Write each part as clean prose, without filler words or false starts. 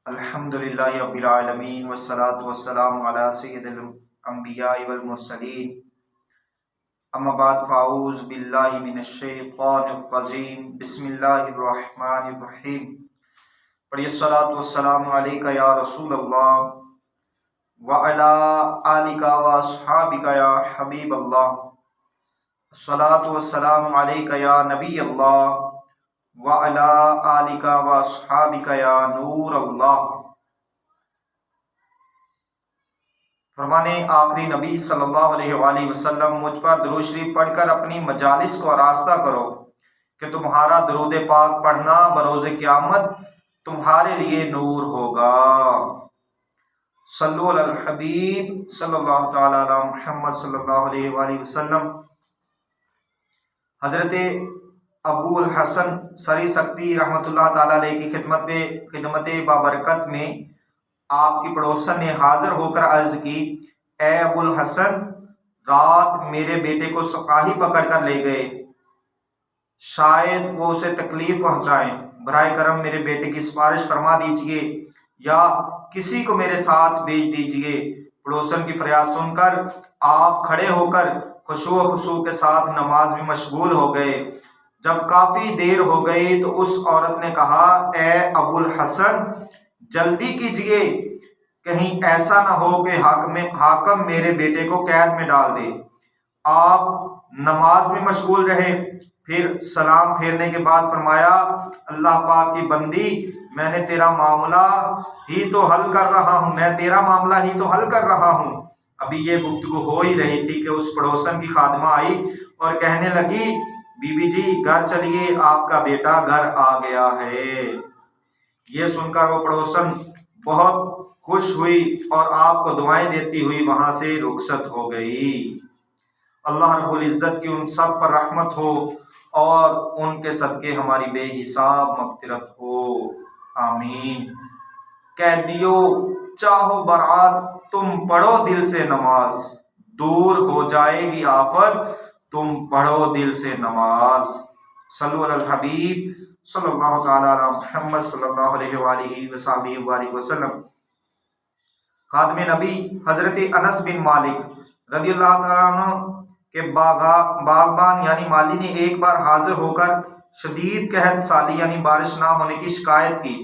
الحمدللہ رب العالمین والصلاة والسلام علی سید الانبیاء والمرسلین، اما بعد فاعوذ باللہ من الشیطان الرجیم، بسم اللہ الرحمن الرحیم۔ پڑھیے الصلاۃ والسلام علیکہ یا رسول اللہ وعلی آلک واصحابک یا حبیب اللہ، الصلاۃ والسلام علیکہ یا نبی اللہ وعلی آلک واصحابک یا نور اللہ۔ فرمانے آخری نبی صلی اللہ علیہ وآلہ وسلم، مجھ پر درود شریف پڑھ کر اپنی مجالس کو آراستہ کرو کہ تمہارا درود پاک پڑھنا بروز قیامت تمہارے لیے نور ہوگا۔ صلو علی الحبیب صلی اللہ تعالی علی محمد صلی اللہ علیہ وآلہ وسلم۔ حضرت ابو الحسن سری سکتی رحمۃ اللہ تعالیٰ علیہ کی خدمت بابرکت میں آپ کی پڑوسن نے حاضر ہو کر عرض کی، اے ابو الحسن، رات میرے بیٹے کو سپاہی پکڑ کر لے گئے، شاید وہ اسے تکلیف پہنچائیں، برائے کرم میرے بیٹے کی سفارش فرما دیجئے یا کسی کو میرے ساتھ بھیج دیجئے۔ پڑوسن کی فریاد سن کر آپ کھڑے ہو کر خشوع و خضوع کے ساتھ نماز میں مشغول ہو گئے۔ جب کافی دیر ہو گئی تو اس عورت نے کہا، اے ابو الحسن، جلدی کیجئے، کہیں ایسا نہ ہو کہ حاکم میرے بیٹے کو قید میں ڈال دے۔ آپ نماز میں مشغول رہے، پھر سلام پھیرنے کے بعد فرمایا، اللہ پاک کی بندی، میں تیرا معاملہ ہی تو حل کر رہا ہوں۔ ابھی یہ گفتگو ہو ہی رہی تھی کہ اس پڑوسن کی خادمہ آئی اور کہنے لگی، بی بی جی گھر چلیے، آپ کا بیٹا گھر آ گیا ہے۔ یہ سن کر وہ پڑوسن بہت خوش ہوئی اور آپ کو دعائیں دیتی ہوئی وہاں سے رخصت ہو گئی۔ اللہ رب العزت کی ان سب پر رحمت ہو اور ان کے صدقے ہماری بے حساب مغفرت ہو، آمین۔ قیدیو چاہو برات، تم پڑھو دل سے نماز، دور ہو جائے گی آفت، تم پڑھو دل سے نماز۔ صلو علی الحبیب صلی اللہ تعالی علی محمد صلی اللہ علیہ وآلہ وصحبہ وبارک وسلم۔ خادم نبی حضرت انس بن مالک رضی اللہ تعالیٰ عنہ کے باغبان یعنی مالی نے ایک بار حاضر ہو کر شدید قحط سالی یعنی بارش نہ ہونے کی شکایت کی۔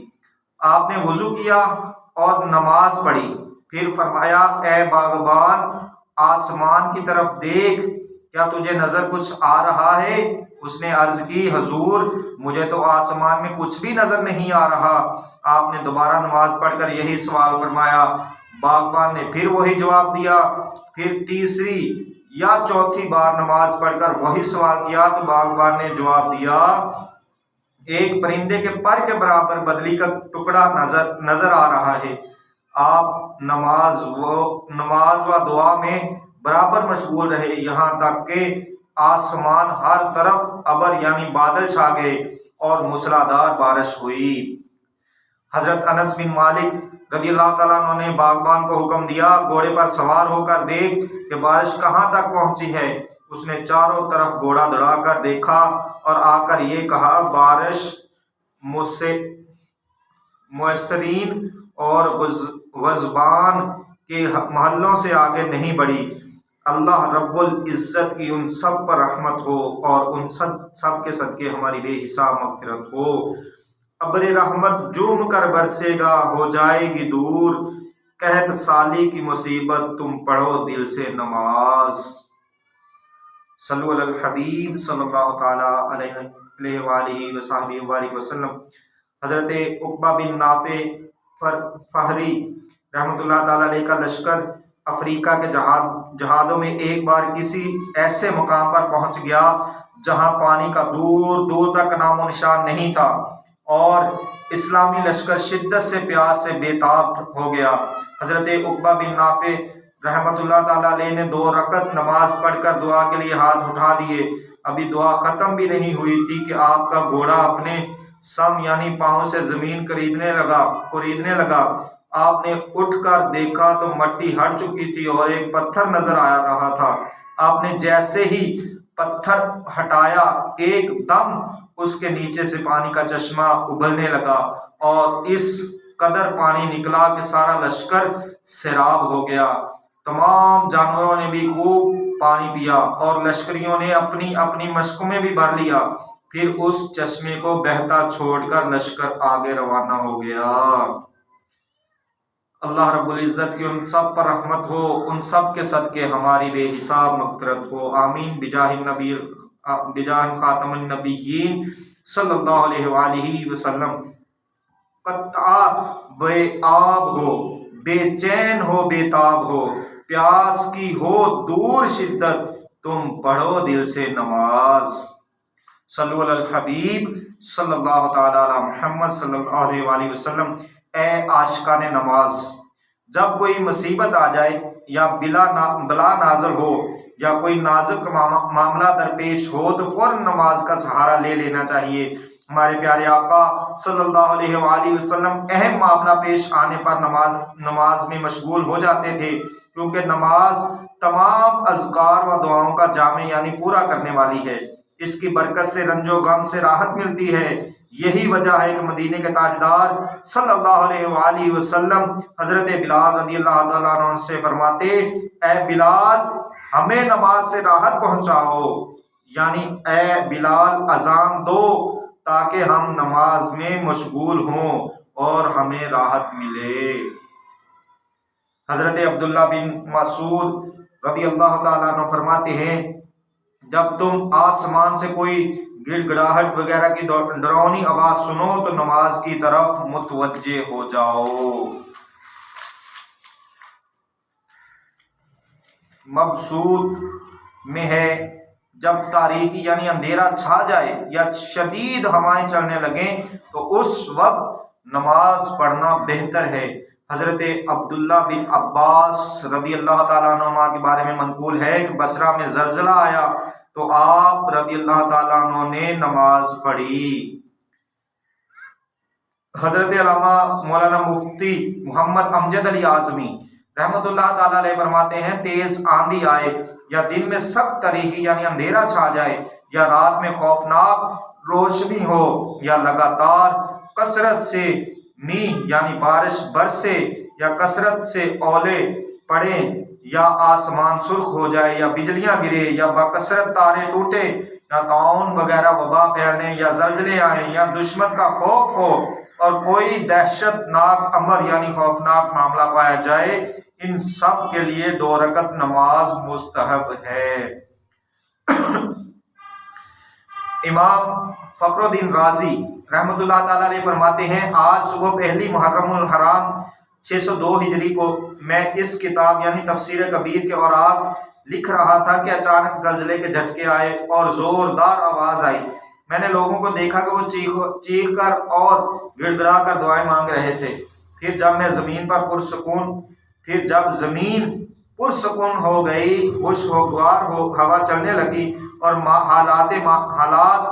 آپ نے وضو کیا اور نماز پڑھی، پھر فرمایا، اے باغبان، آسمان کی طرف دیکھ، کیا تجھے نظر کچھ آ رہا ہے؟ اس نے عرض کی، حضور مجھے تو آسمان میں کچھ بھی نظر نہیں آ رہا۔ آپ نے دوبارہ نماز پڑھ کر یہی سوال فرمایا۔ باغبان نے پھر وہی جواب دیا، پھر تیسری یا چوتھی بار نماز پڑھ کر وہی سوال کیا تو باغبان نے جواب دیا، ایک پرندے کے پر کے برابر بدلی کا ٹکڑا نظر آ رہا ہے۔ آپ نماز و دعا میں برابر مشغول رہے، یہاں تک کہ آسمان ہر طرف ابر یعنی بادل چھا گئے اور موسلادھار بارش ہوئی۔ حضرت انس بن مالک رضی اللہ تعالیٰ عنہ نے باغبان کو حکم دیا، گھوڑے پر سوار ہو کر دیکھ کہ بارش کہاں تک پہنچی ہے۔ اس نے چاروں طرف گھوڑا دوڑا کر دیکھا اور آ کر یہ کہا، بارش مؤثرین اور غضبان کے محلوں سے آگے نہیں بڑھی۔ اللہ رب العزت کی ان سب پر رحمت ہو اور ان سب کے صدقے ہماری بے حساب مغفرت ہو۔ ابر رحمت جھوم کر برسے گا، ہو جائے گی دور قحط سالی کی مصیبت، تم پڑھو دل سے نماز۔ صلو علی الحبیب صلی اللہ تعالی علیہ وآلہ وصحبہ وبارک وسلم۔ حضرت عقبہ بن نافع فہری رحمۃ اللہ تعالی علیہ کا لشکر افریقہ کے جہادوں میں ایک بار کسی ایسے مقام پر پہنچ گیا جہاں پانی کا دور دور تک نام و نشان نہیں تھا اور اسلامی لشکر شدت سے پیاس سے بے تاب ہو گیا۔ حضرت عقبہ بن نافع رحمۃ اللہ تعالیٰ علیہ نے 2 رکعت نماز پڑھ کر دعا کے لیے ہاتھ اٹھا دیے۔ ابھی دعا ختم بھی نہیں ہوئی تھی کہ آپ کا گھوڑا اپنے سم یعنی پاؤں سے زمین کوریدنے لگا۔ آپ نے اٹھ کر دیکھا تو مٹی ہٹ چکی تھی اور ایک پتھر نظر آ رہا تھا۔ آپ نے جیسے ہی پتھر ہٹایا، ایک دم اس کے نیچے سے پانی کا چشمہ ابلنے لگا اور اس قدر پانی نکلا کہ سارا لشکر سیراب ہو گیا۔ تمام جانوروں نے بھی خوب پانی پیا اور لشکریوں نے اپنی اپنی مشکوں میں بھی بھر لیا۔ پھر اس چشمے کو بہتا چھوڑ کر لشکر آگے روانہ ہو گیا۔ اللہ رب العزت کی ان سب پر رحمت ہو، ان سب کے صدقے ہماری بے حساب مغفرت ہو، آمین بجاہ خاتم النبیین صلی اللہ علیہ وآلہ وسلم۔ قطع بے آب ہو، بے چین ہو، بے تاب ہو، پیاس کی ہو دور شدت، تم پڑھو دل سے نماز۔ صلو علی الحبیب صلی اللہ تعالی علی محمد صلی اللہ علیہ وآلہ وسلم۔ اے عاشقان نماز، جب کوئی مصیبت آ جائے یا بلا نازل ہو یا کوئی نازک معاملہ درپیش ہو تو فوراً نماز کا سہارا لے لینا چاہیے۔ ہمارے پیارے آقا صلی اللہ علیہ وآلہ وسلم اہم معاملہ پیش آنے پر نماز میں مشغول ہو جاتے تھے، کیونکہ نماز تمام اذکار و دعاؤں کا جامع یعنی پورا کرنے والی ہے۔ اس کی برکت سے رنج و غم سے راحت ملتی ہے۔ یہی وجہ ہے کہ مدینے کے تاجدار صلی اللہ علیہ وآلہ وسلم حضرت بلال رضی اللہ تعالیٰ عنہ سے فرماتے، اے بلال ہمیں نماز سے راحت پہنچاؤ، یعنی اے بلال اذان دو تاکہ ہم نماز میں مشغول ہوں اور ہمیں راحت ملے۔ حضرت عبداللہ بن مسعود رضی اللہ تعالیٰ عنہ فرماتے ہیں، جب تم آسمان سے کوئی گڑ گڑاہٹ وغیرہ کی ڈراؤنی آواز سنو تو نماز کی طرف متوجہ ہو جاؤ۔ مبسوط میں ہے جب تاریکی یعنی اندھیرا چھا جائے یا شدید ہوائیں چلنے لگیں تو اس وقت نماز پڑھنا بہتر ہے۔ حضرت عبداللہ بن عباس رضی اللہ تعالیٰ عنہ کے بارے میں منقول ہے کہ بصرہ میں زلزلہ آیا تو آپ رضی اللہ تعالیٰ عنہ نے نماز پڑھی۔ حضرت علامہ مولانا مفتی محمد امجد علی اعظمی رحمۃ اللہ تعالیٰ علیہ فرماتے ہیں، تیز آندھی آئے یا دن میں سخت تاریکی یعنی اندھیرا چھا جائے یا رات میں خوفناک روشنی ہو یا لگاتار کثرت سے میہ یعنی بارش برسے یا کثرت سے اولے پڑیں یا آسمان سرخ ہو جائے یا بجلیاں گرے یا بکثرت تارے ٹوٹے یا طاعون وغیرہ وبا پھیلنے یا زلزلے آئیں یا دشمن کا خوف ہو اور کوئی دہشت ناک امر یعنی خوفناک معاملہ پایا جائے، ان سب کے لیے 2 رکعت نماز مستحب ہے۔ امام فخر الدین رازی رحمۃ اللہ تعالیٰ علیہ فرماتے ہیں، آج صبح پہلی محرم الحرام 602 ہجری کو میں اس کتاب یعنی تفسیر کبیر کے اوراق لکھ رہا تھا کہ اچانک زلزلے کے جھٹکے آئے اور زوردار آواز آئی۔ میں نے لوگوں کو دیکھا کہ وہ چیخ کر اور گڑ گڑا کر دعائیں مانگ رہے تھے۔ پھر جب زمین پرسکون ہو گئی، خوشگوار ہوا چلنے لگی اور حالات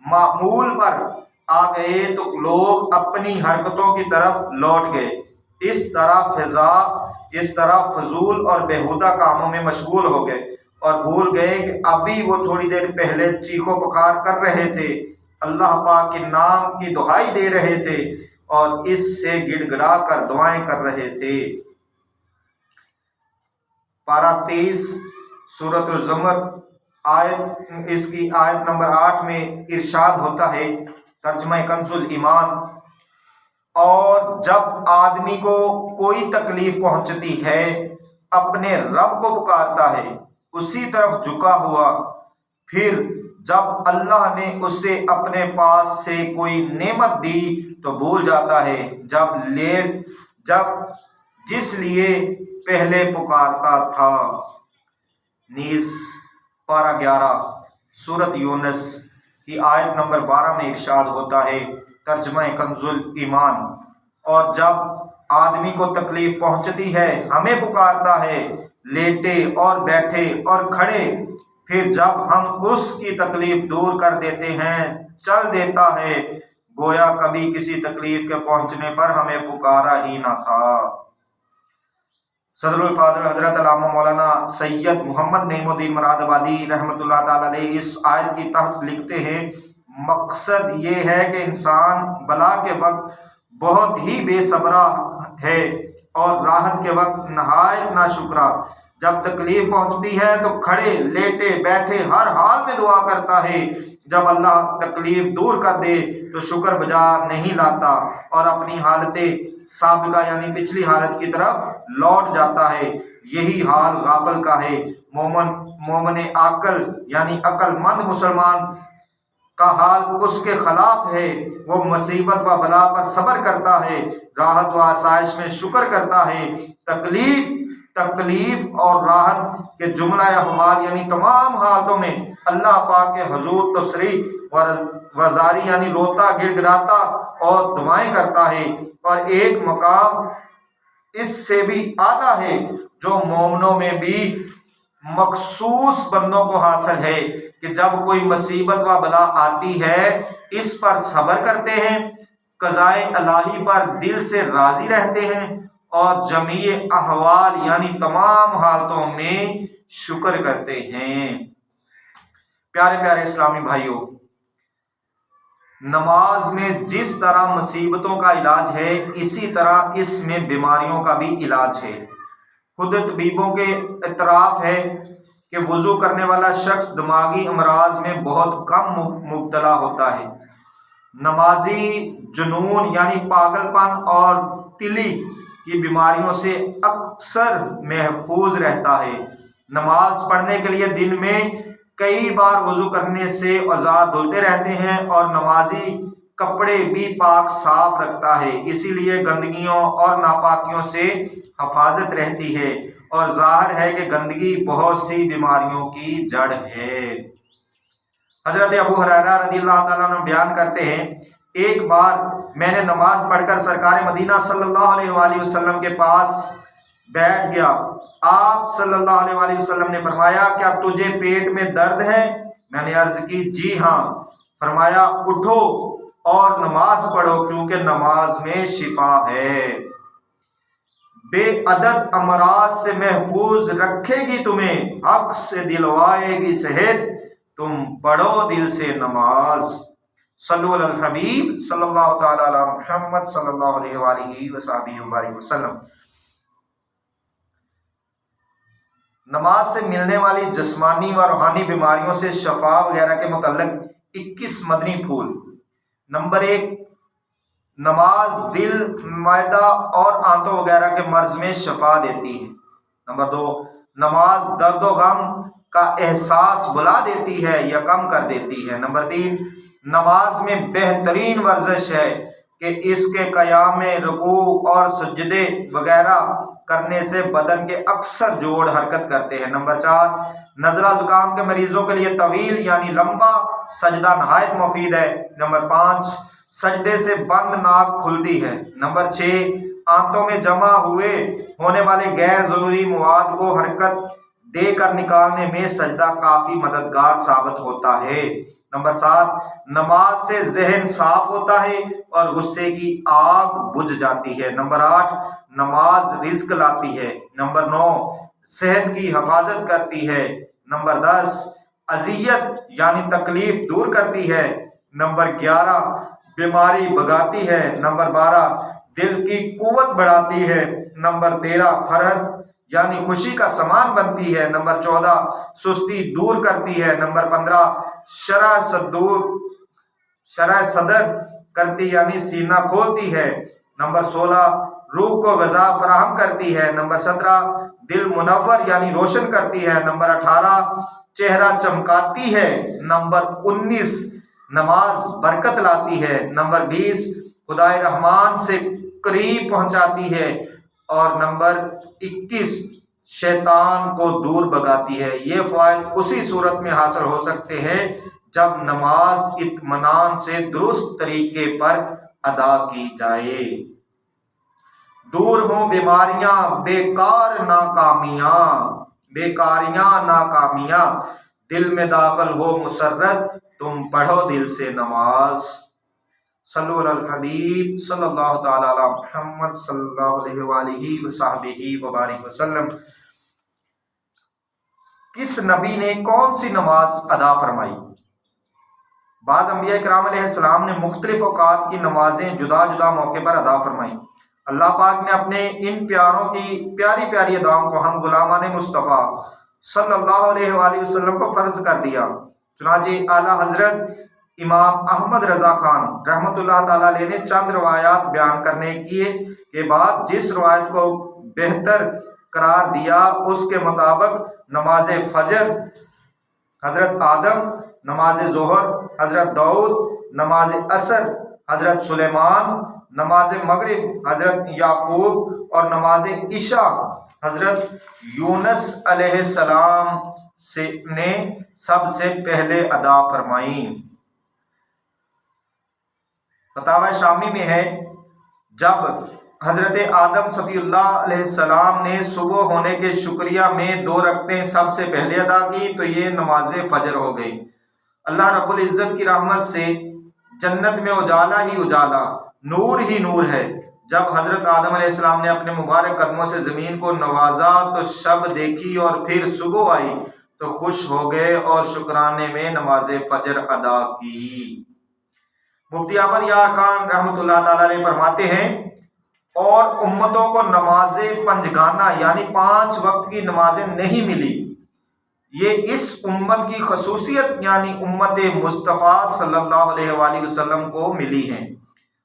معمول پر آ گئے تو لوگ اپنی حرکتوں کی طرف لوٹ گئے۔ اس طرح فضول اور بیہودہ کاموں میں مشغول ہو گئے اور بھول گئے کہ ابھی وہ تھوڑی دیر پہلے چیخو پکار کر رہے تھے، اللہ پاک کے نام کی دہائی دے رہے تھے اور اس سے گڑ گڑا کر دعائیں کر رہے تھے۔ پارہ 23 سورۃ الزمر اس کی آیت نمبر 8 میں ارشاد ہوتا ہے، ترجمہ کنز الایمان، اور جب آدمی کو کوئی تکلیف پہنچتی ہے اپنے رب کو پکارتا ہے اسی طرف جھکا ہوا، پھر جب اللہ نے اسے اپنے پاس سے کوئی نعمت دی تو بھول جاتا ہے جس لیے پہلے پکارتا تھا۔ نیز پارہ 11 سورۃ یونس کی آیت نمبر 12 میں ارشاد ہوتا ہے، ترجمہ کنز الایمان، اور جب آدمی کو تکلیف پہنچتی ہے ہمیں پکارتا ہے، لیٹے اور بیٹھے اور کھڑے، پھر جب ہم اس کی تکلیف دور کر دیتے ہیں چل دیتا ہے گویا کبھی کسی تکلیف کے پہنچنے پر ہمیں پکارا ہی نہ تھا۔ सदरुल फाज़िल हज़रत अल्लामा मौलाना सैयद मोहम्मद नईमुद्दीन मुरादाबादी रहमतुल्लाह ताला अलैह इस आयत की तहत लिखते हैं, मकसद ये है कि इंसान बला के वक्त बहुत ही बेसब्रा है और राहत के वक्त नहायत नाशुक्रा। जब तकलीफ पहुंचती है तो खड़े लेटे बैठे हर हाल में दुआ करता है। जब अल्लाह तकलीफ दूर कर दे तो शुक्र बजा नहीं लाता और अपनी हालत साबिका यानी पिछली हालत की तरफ लौट जाता है। यही हाल गाफल का है। मोमिन आकल यानी अक्लमंद मुसलमान का हाल उसके खिलाफ है। वो मुसीबत व बला पर सब्र करता है, राहत व आसाइश में शुक्र करता है। तकलीफ और राहत के जुमला अहवाल यानी तमाम हालतों में अल्लाह पाक के हुजूर तसरी वजारी यानी रोता गिड़गिड़ाता और दुआएं करता है। और एक मकाम इससे भी आला है जो मोमिनों में भी मखसूस बंदों को हासिल है कि जब कोई मुसीबत व बला आती है इस पर सब्र करते हैं, क़ज़ाए इलाही पर दिल से राजी रहते हैं और जमीए अहवाल यानी तमाम हालतों में शुक्र करते हैं। प्यारे प्यारे इस्लामी भाइयों, नमाज में जिस तरह मुसीबतों का इलाज है इसी तरह इसमें बीमारियों का भी इलाज है। खुद तबीबों के इतराफ़ है कि वुज़ू करने वाला शख्स दिमागी अमराज में बहुत कम मुब्तला होता है। नमाजी जुनून यानी पागलपन और तिली की बीमारियों से अक्सर महफूज रहता है। नमाज पढ़ने के लिए दिन में कई बार वुज़ू करने से औज़ा धुलते रहते हैं और नमाजी कपड़े भी पाक साफ रखता है, इसीलिए गंदगियों और नापाकियों से हिफाजत रहती है। और ज़ाहिर है कि गंदगी बहुत सी बीमारियों की जड़ है। हज़रत अबू हुरैरा रज़ियल्लाहु ताला अन्हु बयान करते हैं, एक बार मैंने नमाज पढ़कर सरकार मदीना सल्लल्लाहु अलैहि वसल्लम के पास बैठ गया। आप सल्लल्लाहु अलैहि वसल्लम ने फरमाया, क्या तुझे पेट में दर्द है? मैंने अर्ज की, जी हाँ। फरमाया, उठो और नमाज पढ़ो क्योंकि नमाज में शिफा है। बेअदद अमराज से महफूज रखेगी तुम्हें, हक से दिलवाएगी सेहत, तुम पढ़ो दिल से नमाज। सल्लु अलल हबीब सल्लल्लाहु तआला अला मुहम्मद सल्लल्लाहु अलैहि वसल्लम। नमाज से मिलने वाली जिस्मानी व रूहानी बीमारियों से शफा वगैरह के मुतल्लिक 21 मदनी फूल। नंबर 1, नमाज दिल, मैदा और आंतों वगैरह के मर्ज में शफा देती है। नंबर 2, नमाज दर्द व गम का एहसास बुला देती है या कम कर देती है। नंबर 3, नमाज में बेहतरीन वर्जिश है कि इसके क़याम में रुकू और सजदे वगैरह करने से बदन के अक्सर जोड़ हरकत करते हैं। नंबर 4, नज़ला ज़ुकाम के मरीजों के लिए तवील यानी लंबा सजदा नहायत मुफीद है। नंबर 5, सजदे से बंद नाक खुलती है। नंबर 6, आंतों में जमा होने वाले गैर ज़रूरी मवाद को हरकत देकर निकालने में सजदा काफ़ी मददगार साबित होता है। नंबर 7, नमाज से जहन साफ होता है और गुस्से की आग बुझ जाती है। नंबर 8, नमाज रिज्क लाती है। नंबर 9, सेहत की हिफाजत करती है। नंबर 10, अजियत यानी तकलीफ दूर करती है। नंबर 11, बीमारी भगाती है। नंबर 12, दिल की कुव्वत बढ़ाती है। नंबर 13, फरहत यानी खुशी का सामान बनती है। नंबर 14, सुस्ती दूर करती है। नंबर 15, शरह सदर करती यानी सीना खोलती है। नंबर 16, रूह को ग़िज़ा फराहम करती है। नंबर 17, दिल मुनव्वर यानी रोशन करती है। नंबर 18, चेहरा चमकाती है। नंबर 19, नमाज बरकत लाती है। नंबर 20, खुदाए रहमान से करीब पहुंचाती है। और नंबर 21, शैतान को दूर भगाती है। ये फ़वाइद उसी सूरत में हासिल हो सकते हैं जब नमाज इत्मीनान से दुरुस्त तरीके पर अदा की जाए। दूर हो बीमारियां, बेकारियां नाकामियां, दिल में दाखिल हो मुसर्रत, तुम पढ़ो दिल से नमाज। सल्लु अलल हबीब सल्लल्लाहु ताला अला मुहम्मद सल्लल्लाहु अलैहि वालिहि वसहबिहि वबारिक वसल्लम। किस नबी ने कौन सी नमाज अदा फरमाई? बाज़ अंबिया इकराम अलैहिस्सलाम ने मुख्तलिफ औकात की नमाजें जुदा जुदा मौके पर अदा फरमाई। अल्लाह पाक ने अपने इन प्यारों की प्यारी प्यारी अदाओं को हम गुलामान मुस्तफ़ा सल्लल्लाहु अलैहि वसल्लम पर फ़र्ज कर दिया। चुनांचे आला हजरत इमाम अहमद रज़ा खान रहमतुल्लाह ताला अलैह ने चंद रवायात बयान करने के बाद जिस रवायत को बेहतर करार दिया उसके मुताबिक नमाज फजर हजरत आदम, नमाज जोहर हजरत दाऊद, नमाज असर हजरत सुलेमान, नमाज मगरिब हजरत याकूब और नमाज इशा हजरत यूनुस अलैहिस्सलाम ने सबसे पहले अदा फरमाई। फतावा शामी में है, जब हजरत आदम सफ़ीउल्लाह अलैहिस्सलाम ने सुबह होने के शुक्रिया में 2 रकतें सबसे पहले अदा की तो ये नमाज फजर हो गई। अल्लाह रब्बुल इज़्ज़त की रहमत से जन्नत में उजाला ही उजाला, नूर ही नूर है। जब हजरत आदम अलैहिस्सलाम ने अपने मुबारक कदमों से ज़मीन को नवाजा तो शब देखी और फिर सुबह आई तो खुश हो गए और शुक्राने में नमाज फजर अदा की। मुफ्ती अहमद यार खान रहमतुल्लाह ताला अलैह फरमाते हैं, और उम्मतों को नमाजें पंजगाना यानी 5 वक्त की नमाजें नहीं मिली। ये इस उम्मत की खसूसियत यानी उम्मत मुस्तफ़ा सल्लल्लाहु अलैहि वसल्लम को मिली हैं।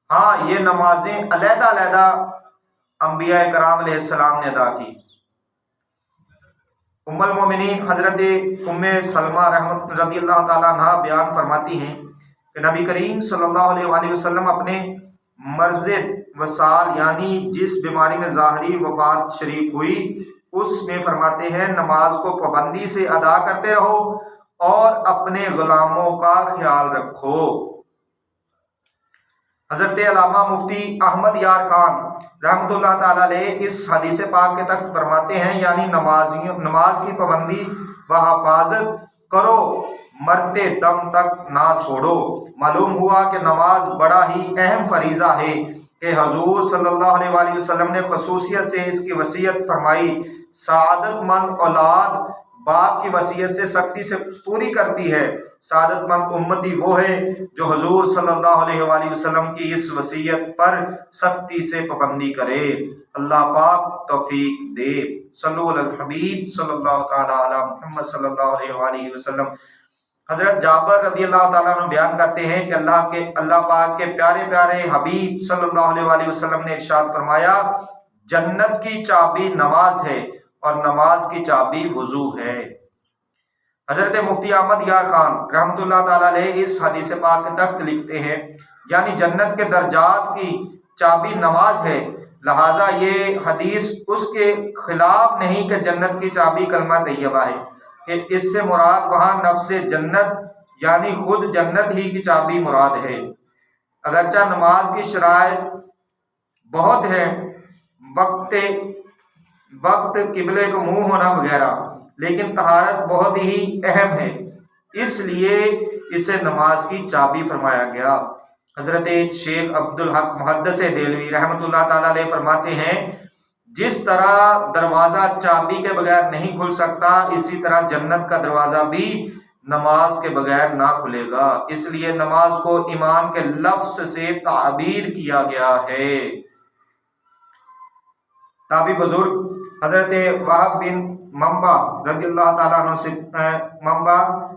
हाँ, ये नमाजें अलहदा अलहदा अंबिया कराम अलैहिस्सलाम ने अदा की। उम्मुल मोमिनीन हजरत उम्मे सलमा रहमत रज़ियल्लाहु ताला अन्हा बयान फरमाती हैं कि नबी करीम सल्लल्लाहु अलैहि वसल्लम अपने मर्ज़ वसाल यानी जिस बीमारी में ज़ाहरी वफात शरीफ हुई उसमें फरमाते हैं, नमाज को पाबंदी से अदा करते रहो और अपने गुलामों का ख्याल रखो। हजरत अल्लामा मुफ्ती अहमद यार खान रहमतुल्लाह ताला अलैह इस हदीस पाक के तख्त फरमाते हैं, यानी नमाज की पाबंदी व हिफाजत करो, मरते दम तक ना छोड़ो। मालूम हुआ कि नमाज बड़ा ही अहम फरीज़ा है कि हजूर सल्लल्लाहु अलैहि वसल्लम ने खसूसियत से इसकी वसीयत फरमाई। सादतमंद औलाद बाप की वसीयत से सख्ती से पूरी करती है। सादतमंद उम्मती वो है जो हजूर सल्लल्लाहु अलैहि वसल्लम की इस वसीयत पर सख्ती से पाबंदी करे। अल्लाह पाक तौफीक दे। सल्लु अलल हबीब सल्लल्लाहु ताला अला मुहम्मद सल्लल्लाहु अलैहि वसल्लम। हजरत जाबर रज़ियल्लाहु ताला अन्हु बयान करते हैं कि अल्लाह पाक के प्यारे प्यारे हबीब सल्लल्लाहु अलैहि वसल्लम ने इरशाद फरमाया, जन्नत की चाबी नमाज है और नमाज की चाबी वुजू है। हजरत मुफ्ती अहमद यार खान रहमतुल्लाह ताला अलैह इस हदीस पाक के तख्त लिखते हैं, यानी जन्नत के दर्जात की चाबी नमाज है। लिहाजा ये हदीस उसके खिलाफ नहीं कि जन्नत की चाबी कलमा तैयबा है, कि इससे मुराद वहाँ नफ्स जन्नत यानी खुद जन्नत ही की चाबी मुराद है। अगरचा नमाज की शराइत बहुत है, वक्त किबले को मुंह होना वगैरह, लेकिन तहारत बहुत ही अहम है, इसलिए इसे नमाज की चाबी फरमाया गया। हजरत शेख अब्दुल हक मुहद्दिस देलवी रहमतुल्लाह ताला अलैह फरमाते हैं, जिस तरह दरवाज़ा चाबी के बगैर नहीं खुल सकता, इसी तरह जन्नत का दरवाज़ा भी नमाज के बगैर ना खुलेगा। इसलिए नमाज को ईमान के लफ्ज़ से ताबीर किया गया है। ताबी बुजुर्ग हजरत वहाब बिन मंबा रज़ियल्लाहु ताला अन्हु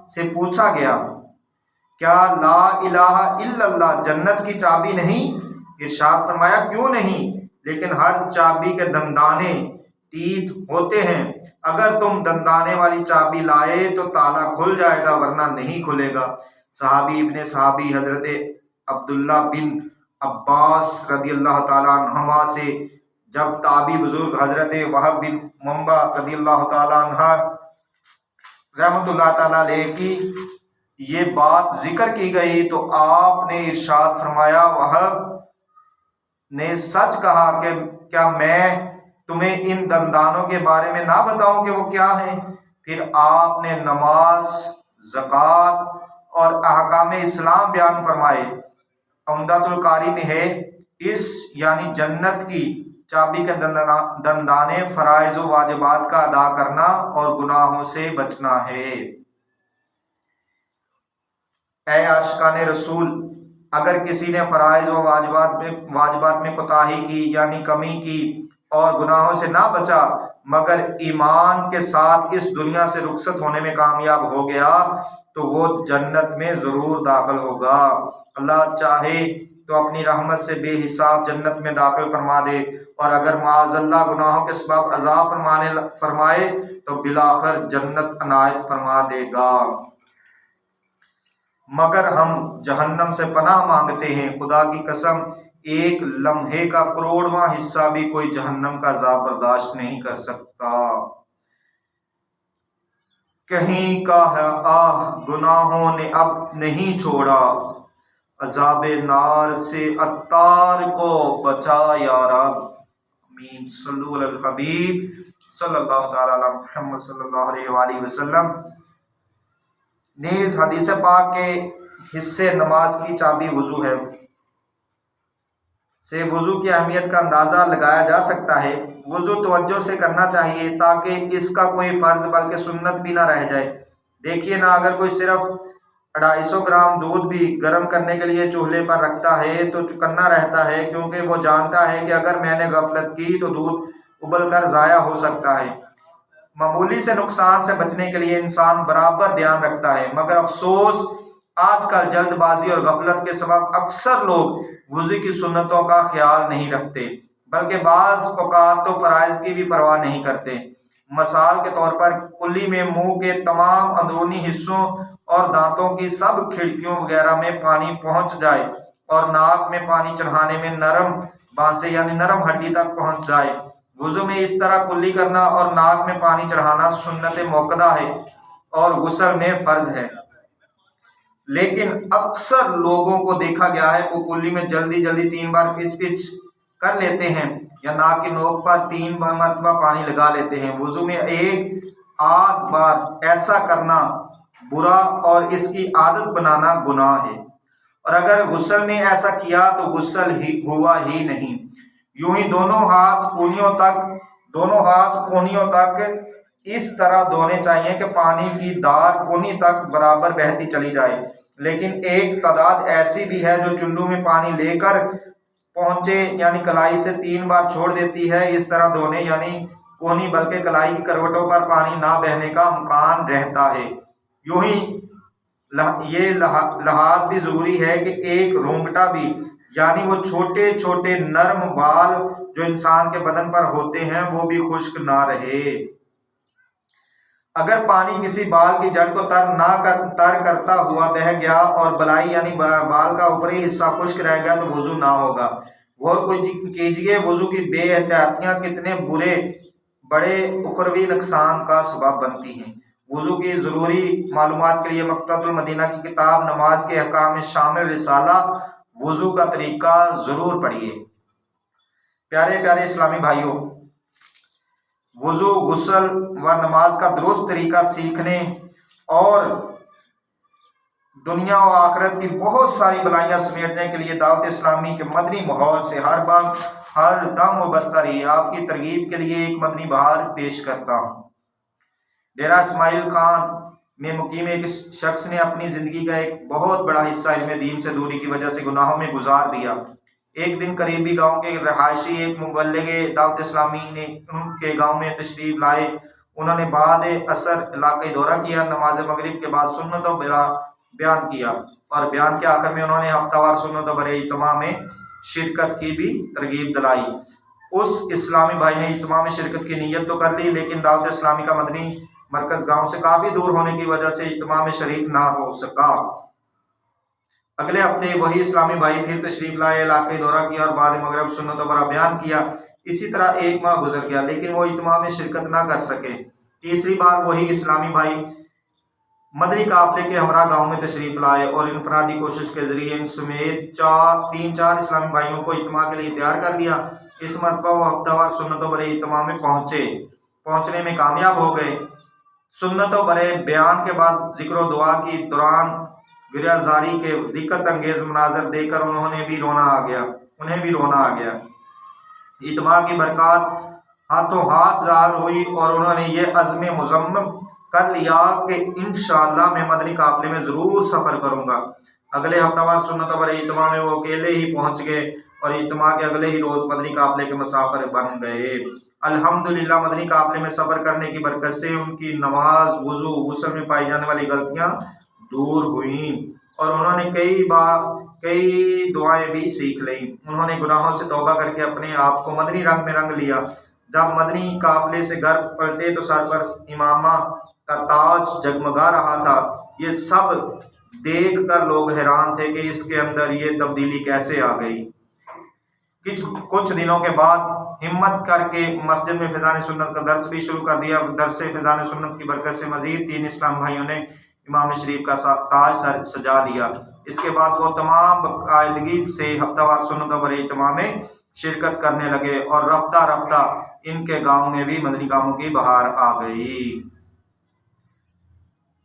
से पूछा गया, क्या ला इलाहा इल्लल्लाह जन्नत की चाबी नहीं? इरशाद फरमाया, क्यों नहीं, लेकिन हर चाबी के दंदाने तीत होते हैं। अगर तुम दंदाने वाली चाबी लाए तो ताला खुल जाएगा, वरना नहीं खुलेगा। सहाबी इब्ने सहाबी हजरत अब्दुल्ला बिन अब्बास रज़ियल्लाहु ताला अन्हुमा से जब ताबी बुजुर्ग हजरत वहाब बिन मंबा रज़ियल्लाहु ताला अन्हा रहमतुल्लाह ताला अलैह की ये बात जिक्र की गई तो आपने इरशाद फरमाया, वहाब ने सच कहा कि क्या मैं तुम्हें इन दंदानों के बारे में ना बताऊं कि वो क्या है? फिर आपने नमाज, ज़कात और अहकाम इस्लाम बयान फरमाए। उम्दतुल कारी में है, इस यानी जन्नत की चाबी के दंदाने फराइज व वाजिबात का अदा करना और गुनाहों से बचना है। ऐ आशिकाने रसूल, अगर किसी ने फराइज व वाजिबात में कोताही की यानी कमी की और गुनाहों से ना बचा मगर ईमान के साथ इस दुनिया से रुखसत होने में कामयाब हो गया तो वो जन्नत में ज़रूर दाखिल होगा। अल्लाह चाहे तो अपनी रहमत से बेहिसाब जन्नत में दाखिल फरमा दे, और अगर माअज़ल्लाह गुनाहों के सबब अज़ाब फरमाए तो बिलाखिर जन्नत अनायत फरमा देगा। मगर हम जहन्नम से पनाह मांगते हैं। खुदा की कसम, एक लम्हे का करोड़वां हिस्सा भी कोई जहन्नम का अज़ाब बर्दाश्त नहीं कर सकता। कहीं का है आह, गुनाहों ने अब नहीं छोड़ा, अज़ाबे नार से अत्तार को बचा या रब। आमीन। सल्लु अलल हबीब सल्लल्लाहु तआला अला मुहम्मद सल्लल्लाहु अलैहि वसल्लम। नीज हदीस पाक के हिस्से नमाज की चाबी वुजू है से वुजू की अहमियत का अंदाज़ा लगाया जा सकता है। वुजू तवज्जो से करना चाहिए ताकि इसका कोई फ़र्ज बल्कि सुन्नत भी ना रह जाए। देखिए ना, अगर कोई सिर्फ 250 ग्राम दूध भी गर्म करने के लिए चूल्हे पर रखता है तो चुकन्ना रहता है, क्योंकि वो जानता है कि अगर मैंने गफलत की तो दूध उबल कर ज़ाया हो सकता है। मामूली से नुकसान से बचने के लिए इंसान बराबर ध्यान रखता है, मगर अफसोस आजकल जल्दबाजी और गफलत के सबब अक्सर लोग वुज़ू की सुन्नतों का ख्याल नहीं रखते, बल्कि बाज़ औक़ात तो फ़राइज़ की भी परवाह नहीं करते। मिसाल के तौर पर कुल्ली में मुंह के तमाम अंदरूनी हिस्सों और दांतों की सब खिड़कियों वगैरह में पानी पहुंच जाए और नाक में पानी चढ़ाने में नरम बांसे यानी नरम हड्डी तक पहुंच जाए। वुज़ू में इस तरह कुल्ली करना और नाक में पानी चढ़ाना सुन्नत मुअक्कदा है और गुस्ल में फ़र्ज है। लेकिन अक्सर लोगों को देखा गया है कि कुल्ली में जल्दी जल्दी 3 बार पिच कर लेते हैं या नाक की नोक पर 3 मरतबा पानी लगा लेते हैं। वुज़ू में 1-8 बार ऐसा करना बुरा और इसकी आदत बनाना गुनाह है, और अगर गुस्ल में ऐसा किया तो गुस्ल ही हुआ ही नहीं। यूं ही दोनों हाथ कोहनियों तक इस तरह धोने चाहिए कि पानी की धार कोहनी तक बराबर बहती चली जाए। लेकिन एक तादाद ऐसी भी है जो चुल्लू में पानी लेकर पहुंचे यानी कलाई से 3 बार छोड़ देती है। इस तरह धोने यानी कोहनी बल्कि कलाई की करवटों पर पानी ना बहने का इम्कान रहता है। यूं ही ये लिहाज भी ज़रूरी है कि एक रोंगटा भी यानी वो छोटे छोटे नरम बाल जो इंसान के बदन पर होते हैं वो भी खुश्क ना रहे। अगर पानी किसी बाल की जड़ को तर करता हुआ बह गया और बलाई यानी बाल का ऊपरी हिस्सा खुश्क रह गया तो वुज़ू ना होगा। गौर कीजिए, वुज़ू की बेएहतियातियां कितने बड़े उखरवी नुकसान का सबब बनती हैं। वुज़ू की ज़रूरी मालूमात के लिए मकतबतुल मदीना की किताब नमाज के अहकाम में शामिल रिसाला वुज़ू का तरीका ज़रूर पढ़िए। प्यारे प्यारे इस्लामी भाइयों, वुज़ू, गुस्ल व नमाज का दुरुस्त तरीका सीखने और दुनिया और आखिरत की बहुत सारी बलाइयाँ समेटने के लिए दावत इस्लामी के मदनी माहौल से हर दम वबस्ता रही। आपकी तरगीब के लिए एक मदनी बहार पेश करता हूँ। डेरा इस्माइल खान में मुकीम एक शख्स ने अपनी ज़िंदगी का एक बहुत बड़ा हिस्सा इल्म दीन से दूरी की वजह से गुनाहों में गुजार दिया। एक दिन करीबी गांव के रहायशी एक मुबल्लिगे दावत इस्लामी ने उनके गांव में तशरीफ लाए। उन्होंने बाद असर इलाके दौरा किया, नमाज मगरिब के बाद सुन्नतों बयान किया और बयान के आखिर में उन्होंने हफ्तावार सुन्नतों बरे इज्तिमा में शिरकत की भी तरगीब दिलाई। उस इस्लामी भाई ने इज्तिमा में शिरकत की नीयत तो कर ली, लेकिन दावत इस्लामी का मदनी मरकज गांव से काफ़ी दूर होने की वजह से इज्तिमा में शरीक ना हो सका। अगले हफ्ते वही इस्लामी भाई फिर तशरीफ लाए, इलाके दौरा किया और बाद मगरब सुन्नतों पर बयान किया। इसी तरह 1 माह गुजर गया, लेकिन वो इज्तिमा में शिरकत ना कर सके। तीसरी बार वही इस्लामी भाई मदनी काफिले के हमरा गांव में तशरीफ लाए और इनफरादी कोशिश के जरिए इन समेत 3-4 इस्लामी भाइयों को इज्तिमा के लिए तैयार कर लिया। इस मरतबा वो हफ्तावार सुन्नतों बरे इज्तिमा में पहुंचने में कामयाब हो गए। सुन्नतों बरे बयान के बाद जिक्र दुआ की दौरान गिरिया जारी के दिक्कत अंगेज मनाजर देखकर उन्हें भी रोना आ गया। इत्मा की बरकत हाथों हाथ ज़ाहिर हुई और उन्होंने ये अज़्म मुज़म्मम कर लिया कि इंशाअल्लाह मैं मदनी काफ़िले में ज़रूर सफ़र करूँगा। अगले हफ्तावार सुन्नत वर इज्तिमा में वो अकेले ही पहुँच गए और इज्तिमा के अगले ही रोज़ मदनी काफ़िले के मुसाफिर बन गए। अल्हम्दुलिल्लाह मदनी काफ़िले में सफ़र करने की बरकत से उनकी नमाज, वुज़ू, गुस्ल में पाई जाने वाली गलतियाँ दूर हुई और उन्होंने कई दुआएं भी सीख ली। उन्होंने गुनाहों से तौबा करके अपने आप को मदनी रंग में रंग लिया। जब मदनी काफिले से घर पलटे तो सर पर इमामा का ताज जगमगा रहा था। ये सब देख कर लोग हैरान थे कि इसके अंदर ये तब्दीली कैसे आ गई। कुछ दिनों के बाद हिम्मत करके मस्जिद में फैज़ान सुन्नत का दर्स भी शुरू कर दिया। दर्स फैज़ान सुन्नत की बरकत से मजीद 3 इस्लाम भाइयों ने इमाम शरीफ का ताज सजा दिया। इसके बाद वो तमाम बाकायदगी से हफ्तावार सुन्नत वर इज्तिमा में शिरकत करने लगे और रफ्ता रफ्ता इनके गांव में भी मदनी कामों की बहार आ गई।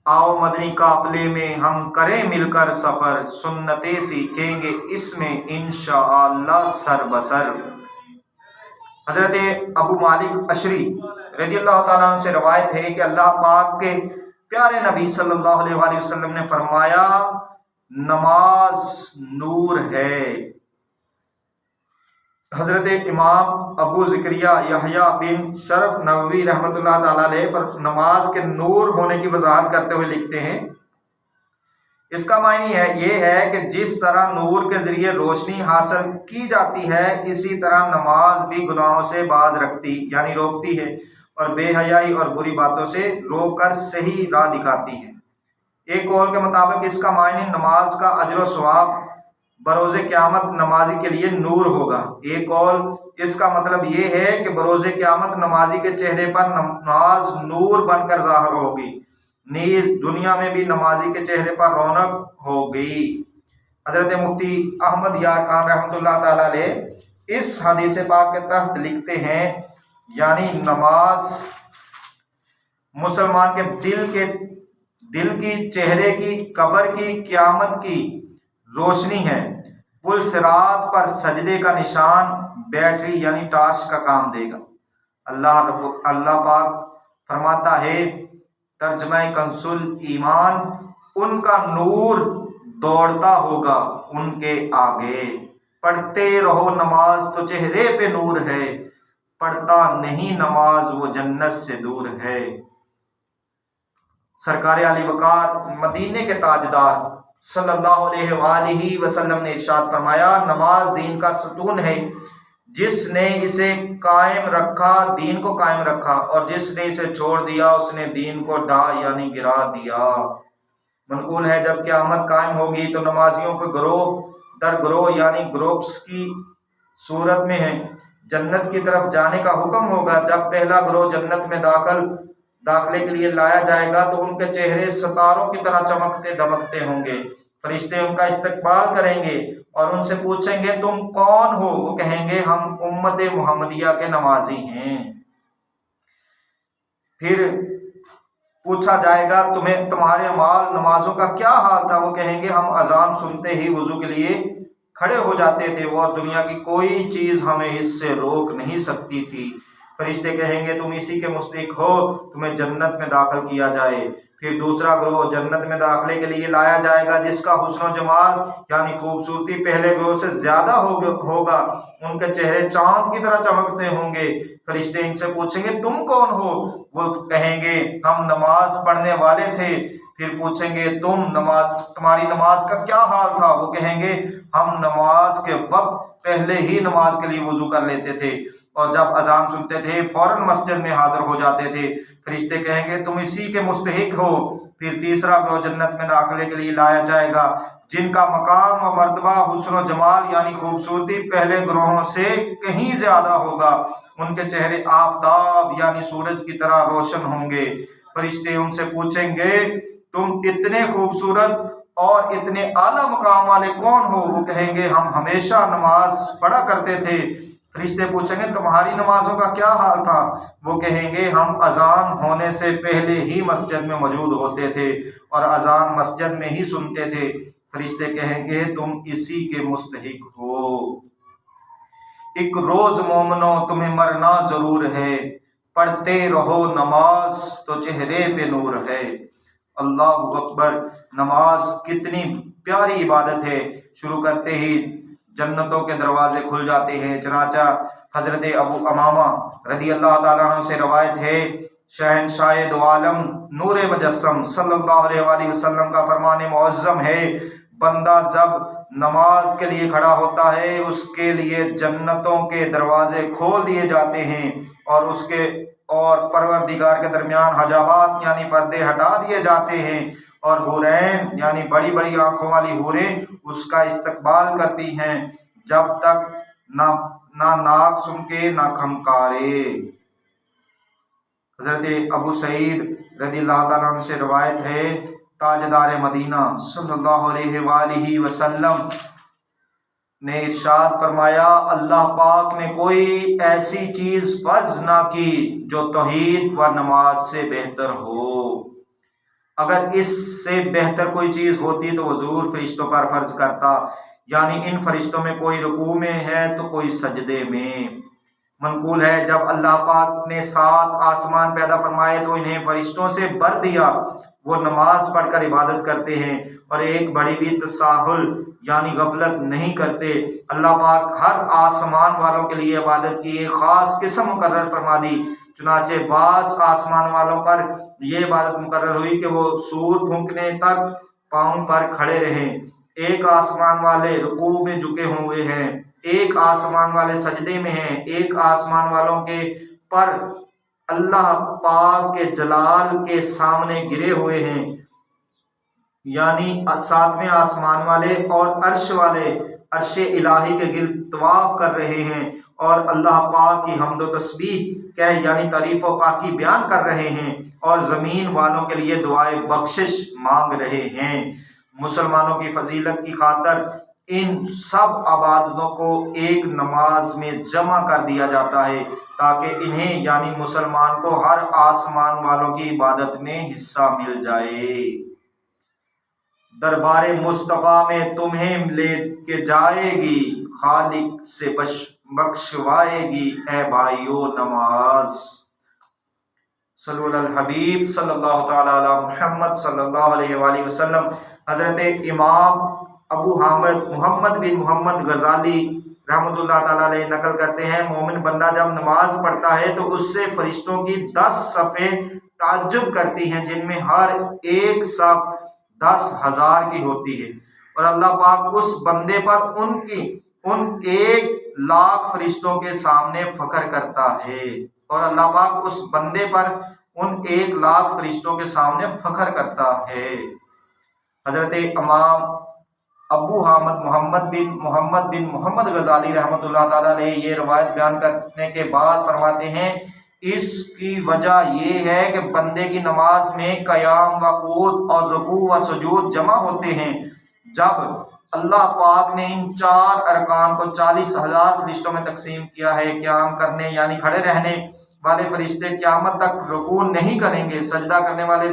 आओ मदनी काफिले में हम करें मिलकर सफर, सुन्नतें सीखेंगे इसमें इंशाअल्लाह सर बसर। हजरत अबू मालिक अशरी रज़ियल्लाहु ताला अन्हु से रवायत है कि अल्लाह पाक के प्यारे नबी सल्लल्लाहु अलैहि वसल्लम ने फरमाया, नमाज नूर है। हजरत इमाम अबू ज़करिया यहया बिन शरफ नववी रहमतुल्लाह ताला अलैह पर नमाज के नूर होने की वजाहत करते हुए लिखते हैं, इसका मायने ये है कि जिस तरह नूर के जरिए रोशनी हासिल की जाती है, इसी तरह नमाज भी गुनाहों से बाज रखती यानी रोकती है और बेहयाई और बुरी बातों से रोककर सही राह दिखाती है। एक कौल के मुताबिक इसका मायने नमाज का अजर व सवाब बरोज़े क़यामत नमाजी के लिए नूर होगा। एक कौल इसका मतलब ये है कि बरोज़े क़यामत नमाजी के चेहरे पर नमाज नूर बनकर ज़ाहिर होगी, नीज़ दुनिया में भी नमाजी के चेहरे पर रौनक होगी। हज़रत मुफ्ती अहमद यार खान रहमतुल्लाह ताला अलैह इस हदीस पाक के तहत लिखते हैं, यानी नमाज मुसलमान के दिल की, चेहरे की, कब्र की, क़यामत की रोशनी है। पुल सिरात पर सजदे का निशान बैटरी यानी टार्च का काम देगा। अल्लाह पाक फरमाता है, तर्जमा कंसुल ईमान, उनका नूर दौड़ता होगा उनके आगे। पढ़ते रहो नमाज तो चेहरे पे नूर है, पढ़ता नहीं नमाज वो जन्नत से दूर है। सरकार अली वकार मदीने के ताजदार सल्लल्लाहु अलैहि वसल्लम ने इरशाद फरमाया, नमाज दीन का सतून है, जिसने इसे कायम रखा दीन को कायम रखा और जिसने इसे छोड़ दिया उसने दीन को ढा यानी गिरा दिया। मनकूल है, जब क़यामत कायम होगी तो नमाजियों को ग्रोह दर ग्रोह यानी ग्रुप्स की सूरत में है जन्नत की तरफ जाने का हुक्म होगा। जब पहला ग्रोह जन्नत में दाखिले के लिए लाया जाएगा तो उनके चेहरे सितारों की तरह चमकते दमकते होंगे। फरिश्ते उनका इस्तकबाल करेंगे और उनसे पूछेंगे, तुम कौन हो? वो कहेंगे, हम उम्मत मुहम्मदिया के नमाजी हैं। फिर पूछा जाएगा, तुम्हारे माल नमाजों का क्या हाल था? वो कहेंगे, हम अजान सुनते ही वुजू के लिए खड़े हो जाते थे, वो और दुनिया की कोई चीज हमें इससे रोक नहीं सकती थी। फरिश्ते कहेंगे, तुम इसी के मुस्तहिक हो, तुम्हें जन्नत में दाखिल किया जाए। फिर दूसरा ग्रोह जन्नत में दाखिले के लिए लाया जाएगा, जिसका हुस्न व जमाल यानी खूबसूरती पहले ग्रोह से ज्यादा होगा। उनके चेहरे चांद की तरह चमकते होंगे। फरिश्ते इनसे पूछेंगे, तुम कौन हो? वो कहेंगे, हम नमाज पढ़ने वाले थे। फिर पूछेंगे, तुम्हारी नमाज का क्या हाल था? वो कहेंगे, हम नमाज के वक्त पहले ही नमाज के लिए वुजू कर लेते थे और जब अजान सुनते थे फौरन मस्जिद में हाजिर हो जाते थे। फरिश्ते कहेंगे, तुम इसी के मुस्तहिक हो। फिर तीसरा ग्रोह जन्नत में दाखिले के लिए लाया जाएगा, जिनका मकाम व मर्तबा हुस्न व जमाल यानी खूबसूरती पहले ग्रोहों से कहीं ज्यादा होगा। उनके चेहरे आफताब यानी सूरज की तरह रोशन होंगे। फरिश्ते उनसे पूछेंगे, तुम इतने खूबसूरत और इतने आला मकाम वाले कौन हो? वो कहेंगे, हम हमेशा नमाज पढ़ा करते थे। فرشتے پوچھیں گے تمہاری نمازوں کا کیا حال تھا؟ وہ کہیں گے ہم اذان ہونے سے پہلے ہی مسجد میں موجود ہوتے تھے اور اذان مسجد میں ہی سنتے تھے۔ فرشتے کہیں گے تم اسی کے مستحق ہو۔ ایک روز مومنو تمہیں مرنا ضرور ہے، پڑھتے رہو نماز تو چہرے پہ نور ہے۔ اللہ اکبر! نماز کتنی پیاری عبادت ہے، شروع کرتے ہی جنتوں کے دروازے کھل جاتے ہیں۔ چنانچہ حضرت ابو امامہ رضی اللہ تعالیٰ عنہ سے روایت ہے، شہنشاہ دو عالم نور مجسم صلی اللہ علیہ وآلہ وسلم کا فرمان معظم ہے، بندہ جب نماز کے لیے کھڑا ہوتا ہے اس کے لیے جنتوں کے دروازے کھول دیے جاتے ہیں اور اس کے اور پروردگار کے درمیان حجابات یعنی پردے ہٹا دیے جاتے ہیں، اور حورین یعنی بڑی بڑی آنکھوں والی حوریں اس کا استقبال کرتی ہیں جب تک نہ ناک سنکے نہ کھنکارے۔ حضرت ابو سعید رضی اللہ تعالیٰ عنہ سے روایت ہے، تاجدار مدینہ صلی اللہ علیہ وآلہ وسلم نے ارشاد فرمایا، اللہ پاک نے کوئی ایسی چیز فرض نہ کی جو توحید و نماز سے بہتر ہو۔ اگر اس سے بہتر کوئی چیز ہوتی تو وہ ضرور فرشتوں پر فرض کرتا، یعنی ان فرشتوں میں کوئی رکوع میں ہے تو کوئی سجدے میں۔ منقول ہے جب اللہ پاک نے 7 آسمان پیدا فرمائے تو انہیں فرشتوں سے بھر دیا، وہ نماز پڑھ کر عبادت کرتے ہیں اور ایک بڑی بھی تساہل یعنی غفلت نہیں کرتے۔ اللہ پاک ہر آسمان والوں کے لیے عبادت کی ایک خاص قسم مقرر فرما دی، چنانچہ بعض آسمان والوں پر یہ عبادت مقرر ہوئی کہ وہ سور پھونکنے تک پاؤں پر کھڑے رہیں۔ ایک آسمان والے رکوع میں جھکے ہوئے ہیں، ایک آسمان والے سجدے میں ہیں، ایک آسمان والوں کے پر اللہ پاک کے جلال کے سامنے گرے ہوئے ہیں، یعنی 7ویں آسمان والے اور عرش والے عرش الہی کے گرد طواف کر رہے ہیں اور اللہ پاک کی حمد و تسبیح کہہ یعنی تعریف و پاکی بیان کر رہے ہیں اور زمین والوں کے لیے دعائے بخشش مانگ رہے ہیں۔ مسلمانوں کی فضیلت کی خاطر ان سب عبادتوں کو ایک نماز میں جمع کر دیا جاتا ہے تاکہ انہیں یعنی مسلمان کو ہر آسمان والوں کی عبادت میں حصہ مل جائے۔ دربار مصطفیٰ میں تمہیں لے کے جائے گی، خالق سے بخشوائے گی اے بھائیو نماز۔ صلو علی الحبیب صلی اللہ تعالی علی محمد صلی اللہ علیہ وآلہ وسلم۔ حضرت امام ابو حامد محمد بن محمد غزالی رحمۃ اللہ تعالیٰ علیہ نقل کرتے ہیں، مومن بندہ جب نماز پڑھتا ہے تو اس سے فرشتوں کی 10 صفیں تعجب کرتی ہیں، جن میں ہر ایک صف 10,000 کی ہوتی ہے، اور اللہ پاک اس بندے پر ان 1,00,000 فرشتوں کے سامنے فخر کرتا ہے، اور اللہ پاک اس بندے پر ان 1,00,000 فرشتوں کے سامنے فخر کرتا ہے۔ حضرت امام ابو حامد محمد بن محمد غزالی رحمۃ اللہ تعالیٰ علیہ یہ روایت بیان کرنے کے بعد فرماتے ہیں، اس کی وجہ یہ ہے کہ بندے کی نماز میں قیام و قعود اور رکوع و سجود جمع ہوتے ہیں۔ جب اللہ پاک نے ان 4 ارکان کو 40,000 فرشتوں میں تقسیم کیا ہے، قیام کرنے یعنی کھڑے رہنے والے فرشتے قیامت تک رکوع نہیں کریں گے، سجدہ کرنے والے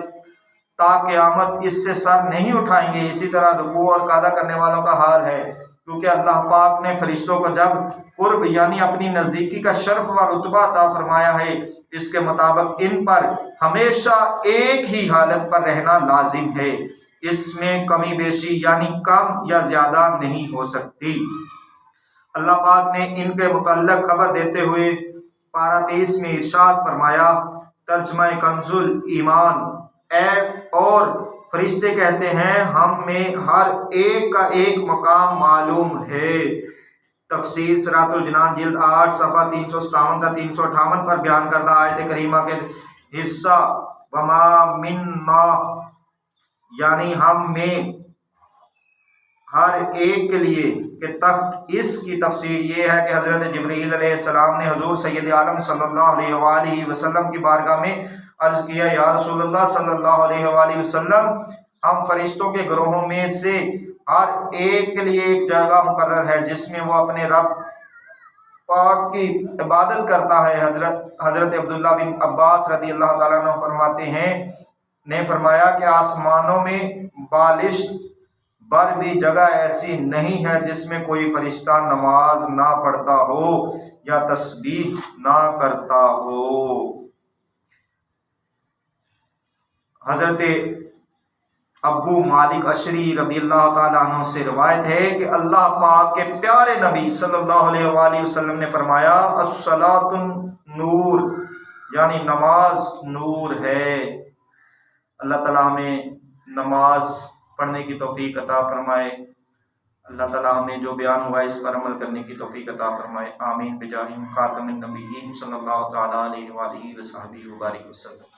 تا قیامت اس سے سر نہیں اٹھائیں گے، اسی طرح رکوع اور قعدہ کرنے والوں کا حال ہے، کیونکہ اللہ پاک نے فرشتوں کو جب قرب یعنی اپنی نزدیکی کا شرف و رتبہ عطا فرمایا ہے، اس کے مطابق ان پر ہمیشہ ایک ہی حالت پر رہنا لازم ہے، اس میں کمی بیشی یعنی کم یا زیادہ نہیں ہو سکتی۔ اللہ پاک نے ان کے متعلق خبر دیتے ہوئے پارہ 23 میں ارشاد فرمایا، ترجمہ کنز ایمان، اور فرشتے کہتے ہیں ہم میں ہر ایک کا ایک مقام معلوم ہے۔ تفسیر صراط الجنان جلد 8 صفحہ 357 تا 358 پر بیان کردہ آیت کریمہ کے حصہ وما منا یعنی ہم میں ہر ایک کے لیے کہ تخت، اس کی تفسیر یہ ہے کہ حضرت جبرائیل علیہ السلام نے حضور سید عالم صلی اللہ علیہ وآلہ وسلم کی بارگاہ میں عرض کیا، یا رسول اللہ صلی اللہ علیہ وآلہ وسلم، ہم فرشتوں کے گروہوں میں سے ہر ایک کے لیے ایک جگہ مقرر ہے جس میں وہ اپنے رب پاک کی عبادت کرتا ہے۔ حضرت عبداللہ بن عباس رضی اللہ تعالیٰ عنہ فرماتے ہیں نے فرمایا کہ آسمانوں میں بالشت بر بھی جگہ ایسی نہیں ہے جس میں کوئی فرشتہ نماز نہ پڑھتا ہو یا تسبیح نہ کرتا ہو۔ حضرت ابو مالک اشری رضی اللہ تعالیٰ عنہ سے روایت ہے کہ اللہ پاک کے پیارے نبی صلی اللہ علیہ وآلہ وسلم نے فرمایا الصلاۃ نور، یعنی نماز نور ہے۔ اللہ تعالیٰ ہمیں نماز پڑھنے کی توفیق عطا فرمائے۔ اللہ تعالیٰ ہمیں جو بیان ہوا ہے اس پر عمل کرنے کی توفیق عطا فرمائے۔ آمین بجاہ خاتم النبیین صلی اللہ تعالیٰ علیہ وآلہ وصحبہ وبارک وسلم۔